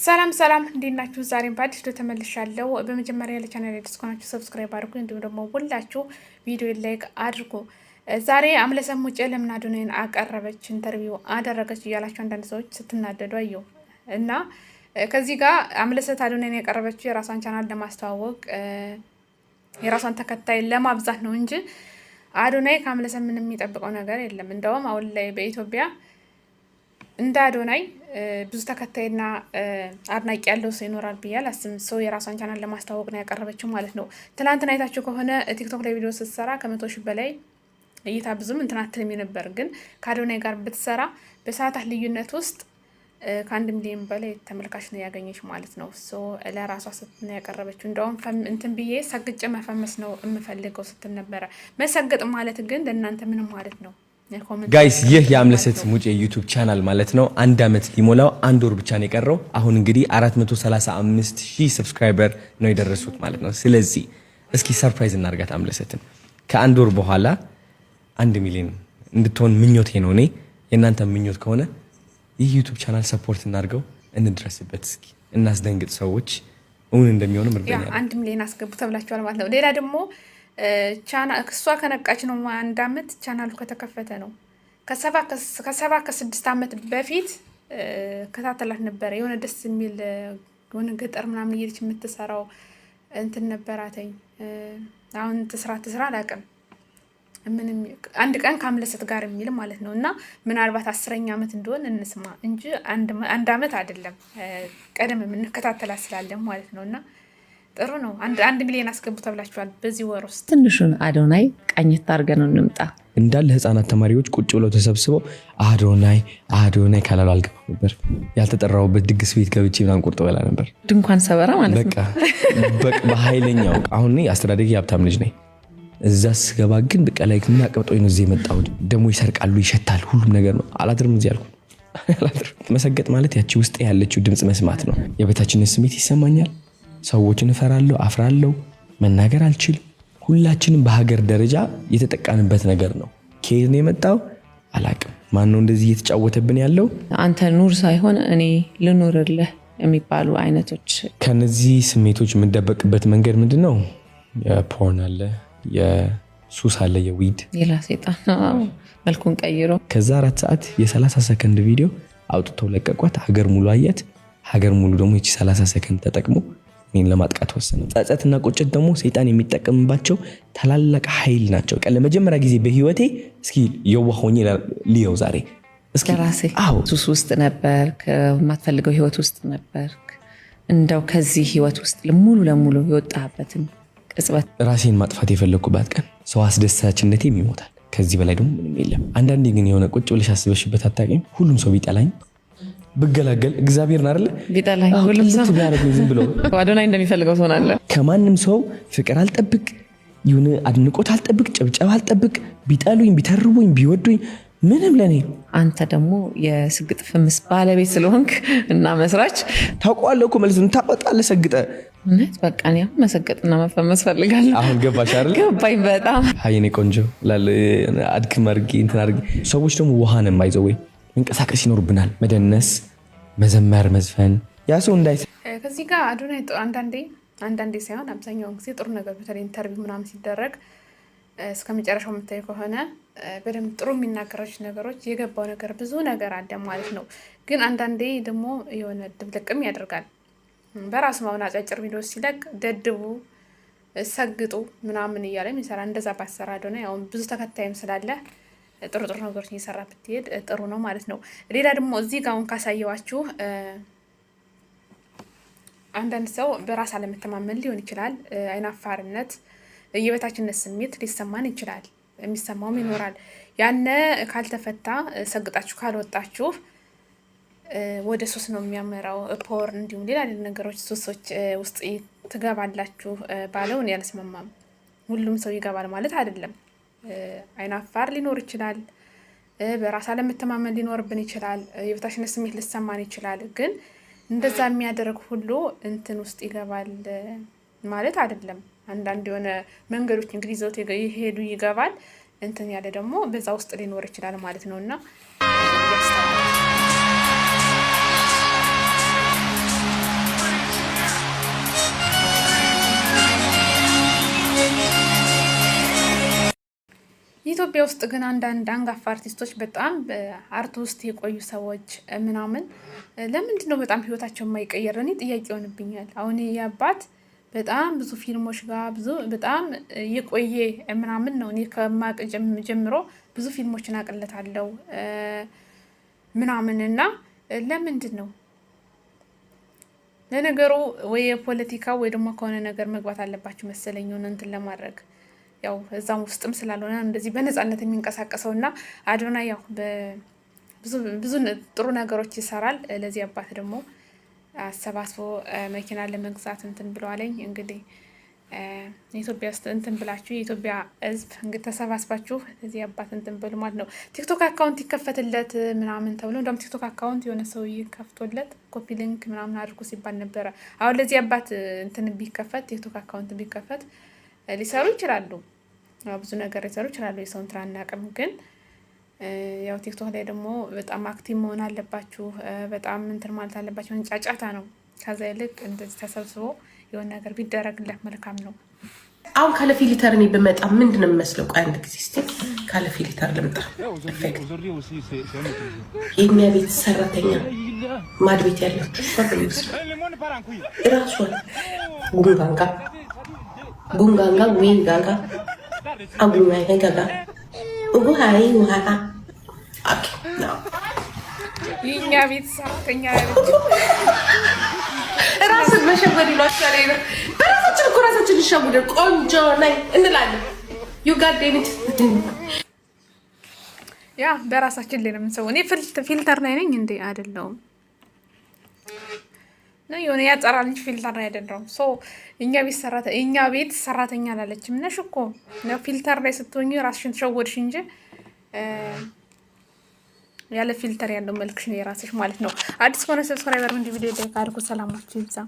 ሰላም ሰላም እንዴት ናችሁ? ዛሬም በአዲስ ቪዲዮ ተመልሻለሁ። በመጀመሪያ ለቻናሌ አዲስ ከሆናችሁ ሰብስክራይብ አድርጉ፣ እንዲሁም ደግሞ ሁላችሁ ቪዲዮ ላይክ አድርጉ። ዛሬ አምለሰት ሙጬ ለምን አዶናይን አቀረበች ኢንተርቪው አደረገች እያላችሁ አንዳንድ ሰዎች ስትናደዱ አየሁ እና ከዚህ ጋር አምለሰት አዶናይን ያቀረበችው የራሷን ቻናል ለማስተዋወቅ የራሷን ተከታይ ለማብዛት ነው እንጂ አዶናይ ከአምለሰት ምንም የሚጠብቀው ነገር የለም። እንደውም አሁን ላይ በኢትዮጵያ እንደ አዶናይ ብዙ ተከታይና አድናቂ ያለው ሰው ይኖራል ብዬ አላስብም። ሰው የራሷን ቻናል ለማስተዋወቅ ነው ያቀረበችው ማለት ነው። ትናንትና አይታችሁ ከሆነ ቲክቶክ ላይ ቪዲዮ ስትሰራ ከ100,000 በላይ እይታ ብዙም እንትን አትልም ነበር። ግን ከአዶናይ ጋር ብትሰራ በሰዓታት ልዩነት ውስጥ ከ1 ሚሊዮን በላይ ተመልካች ነው ያገኘች ማለት ነው። ሶ ለራሷ ስትል ነው ያቀረበችው። እንደውም እንትን ብዬ ሰግጬ መፈመስ ነው የምፈልገው ስትል ነበረ። መሰገጥ ማለት ግን ለእናንተ ምንም ማለት ነው? ጋይስ ይህ የአምለሰት ሙጬ ዩቲዩብ ቻናል ማለት ነው 1 አመት ሊሞላው 1 ወር ብቻ ነው የቀረው። አሁን እንግዲህ 435,000 ሰብስክራይበር ነው የደረሱት ማለት ነው። ስለዚህ እስኪ ሰርፕራይዝ እናርጋት አምለሰትን። ከ1 ወር በኋላ 1 ሚሊዮን እንድትሆን ምኞቴ ነው። እኔ የእናንተ ምኞት ከሆነ ይህ ዩቲዩብ ቻናል ሰፖርት እናርገው፣ እንድረስበት፣ እስኪ እናስደንግጥ። ሰዎች እውን እንደሚሆንም እርግጠኛ ነኝ። 1 ሚሊዮን አስገቡ ተብላችኋል ማለት ነው። ሌላ ደግሞ እሷ ከነቃች ነው 1 አመት ቻናሉ ከተከፈተ ነው። ከ7 ዓመት በፊት ከታተላት ነበረ። የሆነ ደስ የሚል የሆነ ገጠር ምናምን እየሄደች የምትሰራው እንትን ነበራተኝ። አሁን ትስራ አላውቅም። ምንም አንድ ቀን ከአምለሰት ጋር የሚል ማለት ነው። እና ምናልባት 10ኛ አመት እንደሆነ እንስማ እንጂ 1 አመት አይደለም። ቀደም የምንከታተላት ስላለን ማለት ነው። እና ጥሩ ነው። 1 ሚሊዮን አስገቡ ተብላችኋል በዚህ ወር ውስጥ። ትንሹን አዶናይ ቀኝት አድርገን እንምጣ። እንዳለ ህፃናት ተማሪዎች ቁጭ ብለው ተሰብስበው አዶናይ ካላሉ አልገባም ነበር። ያልተጠራውበት ድግስ ቤት ገብቼ ምናምን ቁርጥ በላ ነበር። ድንኳን ሰበራ ማለት ነው። በቃ በኃይለኛው አሁን አስተዳደጊ ሀብታም ልጅ ነኝ። እዛ ስገባ ግን በቃ ላይ እና ቀብጦኝ ነው እዚህ የመጣሁት። ደግሞ ይሰርቃሉ፣ ይሸታል፣ ሁሉም ነገር ነው። አላድርም እዚህ አልኩ። መሰገጥ ማለት ያቺ ውስጥ ያለችው ድምፅ መስማት ነው። የበታችነት ስሜት ይሰማኛል። ሰዎችን እፈራለሁ፣ አፍራለሁ፣ መናገር አልችል። ሁላችንም በሀገር ደረጃ የተጠቃንበት ነገር ነው። ከየት ነው የመጣው አላቅም። ማን ነው እንደዚህ እየተጫወተብን ያለው? አንተ ኑር ሳይሆን እኔ ልኑርልህ የሚባሉ አይነቶች። ከነዚህ ስሜቶች የምንደበቅበት መንገድ ምንድን ነው? የፖርን አለ፣ የሱስ አለ፣ የዊድ ሌላ ሴጣን መልኩን ቀይሮ ከዛ 4 ሰዓት የ30 ሰከንድ ቪዲዮ አውጥተው ለቀቋት። ሀገር ሙሉ አያት። ሀገር ሙሉ ደግሞ ይቺ 30 ሰከንድ ተጠቅሞ እኔን ለማጥቃት ወሰነ። ጸጸትና ቁጭት ደግሞ ሰይጣን የሚጠቀምባቸው ታላላቅ ኃይል ናቸው። ለመጀመሪያ ጊዜ በህይወቴ እስኪ የዋህ ሆኜ ልየው ዛሬ እስኪ ራሴ ሱስ ውስጥ ነበር፣ ከማትፈልገው ህይወት ውስጥ ነበር። እንደው ከዚህ ህይወት ውስጥ ሙሉ ለሙሉ የወጣበትን ቅጽበት ራሴን ማጥፋት የፈለኩባት ቀን። ሰው አስደሳችነቴም ይሞታል። ከዚህ በላይ ደግሞ ምንም የለም። አንዳንዴ ግን የሆነ ቁጭ ብለሽ አስበሽበት አታውቂም? ሁሉም ሰው ቢጠላኝ ብገላገል እግዚአብሔርን አይደለ ቢጠላኝ ሁሉም ሰው ቢያረግ ዝም ብሎ አዶናይ እንደሚፈልገው ሆናለ። ከማንም ሰው ፍቅር አልጠብቅ፣ ይሁን አድንቆት አልጠብቅ፣ ጭብጨባ አልጠብቅ። ቢጠሉኝ፣ ቢተርቡኝ፣ ቢወዱኝ ምንም ለኔ። አንተ ደግሞ የስግጥ ፍምስ ባለቤት ስለሆንክ እና መስራች ታውቀዋለህ እኮ ማለት ነው። ታቆጣለህ ሰግጠ እውነት በቃ እኔ አሁን መሰገጥና መፈመስ ፈልጋለሁ። አሁን ገባሽ አይደል? ገባኝ በጣም ሀይኔ ቆንጆ ላለ አድክም አድርጌ እንትን አድርጌ። ሰዎች ደግሞ ውሃንም አይዘው ወይ እንቀሳቀስ ይኖርብናል። መደነስ፣ መዘመር፣ መዝፈን ያ ሰው እንዳይ። ከዚህ ጋር አዶናይ አንዳንዴ ሳይሆን አብዛኛውን ጊዜ ጥሩ ነገር በተለይ ኢንተርቪው ምናምን ሲደረግ እስከ መጨረሻው የምታዩ ከሆነ በደንብ ጥሩ የሚናገራቸው ነገሮች የገባው ነገር ብዙ ነገር አለ ማለት ነው። ግን አንዳንዴ ደግሞ የሆነ ድብልቅም ያደርጋል። በራሱ ማሁን አጫጭር ቪዲዮ ሲለቅ ደድቡ፣ ሰግጡ ምናምን እያለ የሚሰራ እንደዛ ባሰራ አዶናይ አሁን ብዙ ተከታይም ስላለ ጥሩ ነገሮች እየሰራ ብትሄድ ጥሩ ነው ማለት ነው። ሌላ ደግሞ እዚህ ጋር አሁን ካሳየዋችሁ አንዳንድ ሰው በራስ አለመተማመን ሊሆን ይችላል። አይናፋርነት፣ የበታችነት ስሜት ሊሰማን ይችላል። የሚሰማውም ይኖራል። ያነ ካልተፈታ ሰግጣችሁ ካልወጣችሁ ወደ ሱስ ነው የሚያመራው። ፖርን እንዲሁም ሌላ ነገሮች ሱሶች ውስጥ ትገባላችሁ ባለውን ያልስማማም። ሁሉም ሰው ይገባል ማለት አይደለም። አይናፋር ሊኖር ይችላል። በራስ አለመተማመን ሊኖርብን ይችላል። የበታችነት ስሜት ሊሰማን ይችላል። ግን እንደዛ የሚያደርግ ሁሉ እንትን ውስጥ ይገባል ማለት አይደለም። አንዳንድ የሆነ መንገዶች እንግዲህ ይዘውት ይሄዱ ይገባል። እንትን ያለ ደግሞ በዛ ውስጥ ሊኖር ይችላል ማለት ነው እና ኢትዮጵያ ውስጥ ግን አንዳንድ አንጋፋ አርቲስቶች በጣም አርት ውስጥ የቆዩ ሰዎች ምናምን ለምንድን ነው በጣም ህይወታቸው የማይቀየር? እኔ ጥያቄ ይሆንብኛል። አሁን የአባት በጣም ብዙ ፊልሞች ጋር ብዙ በጣም የቆየ ምናምን ነው። እኔ ከማቅ ጀምሮ ብዙ ፊልሞችን አቅለታለሁ ምናምን እና ለምንድን ነው ለነገሩ ወይ የፖለቲካ ወይ ደግሞ ከሆነ ነገር መግባት አለባችሁ መሰለኝ ሆነ እንትን ለማድረግ ያው እዛም ውስጥም ስላልሆነ እንደዚህ በነፃነት የሚንቀሳቀሰው እና አዶናይ ያው ብዙ ጥሩ ነገሮች ይሰራል። ለዚህ አባት ደግሞ አሰባስቦ መኪና ለመግዛት እንትን ብለዋለኝ። እንግዲህ ኢትዮጵያ ውስጥ እንትን ብላችሁ የኢትዮጵያ ሕዝብ እንግዲህ ተሰባስባችሁ ለዚህ አባት እንትን ብሉ ማለት ነው። ቲክቶክ አካውንት ይከፈትለት ምናምን ተብሎ እንደውም ቲክቶክ አካውንት የሆነ ሰውዬ ከፍቶለት ኮፒ ሊንክ ምናምን አድርጎ ሲባል ነበረ። አሁን ለዚህ አባት እንትን ቢከፈት ቲክቶክ አካውንት ቢከፈት ሊሰሩ ይችላሉ። ብዙ ነገር ሊሰሩ ይችላሉ። የሰውን ስራ አናውቅም፣ ግን ያው ቲክቶክ ላይ ደግሞ በጣም አክቲቭ መሆን አለባችሁ። በጣም እንትን ማለት አለባችሁ። ጫጫታ ነው። ከዛ ይልቅ እንደዚህ ተሰብስቦ የሆነ ነገር ቢደረግለት መልካም ነው። አሁን ካለ ፊልተር እኔ ብመጣ ምንድን ነው የሚመስለው? ቆይ አንድ ጊዜ እስኪ ካለ ፊልተር ልምጣ። የእኛ ቤት ሰራተኛ ማድ ቤት ያለችው እራሷን ጉንጋንጋ ዊንጋጋ አጉኛይ ጋጋ ኡጉሃይ ውሃታ የእኛ ቤት ሰራተኛ ያለችው ራስን መሸወድ ይሏቸዋል። በራሳችን እኮ ራሳችን እንሸውደን ቆንጆ ነኝ እንላለን። ዩጋዴኒት ያ በራሳችን ላይ ነው የምንሰው። እኔ ፊልተር ላይ ነኝ እንዴ? አይደለሁም ነው የሆነ ያጸራል እንጂ ፊልተር ላይ አይደለሁም። እኛ ቤት ሰራተኛ አላለችም ነሽ እኮ ነው። ፊልተር ላይ ስትሆኚ ራስሽን ተሸወድሽ እንጂ ያለ ፊልተር ያለው መልክሽ ነው የራስሽ ማለት ነው። አዲስ ከሆነ ሰብስክራይበር እንዲ ቪዲዮ ላይ ካርኩ ሰላማችሁ ይብዛ።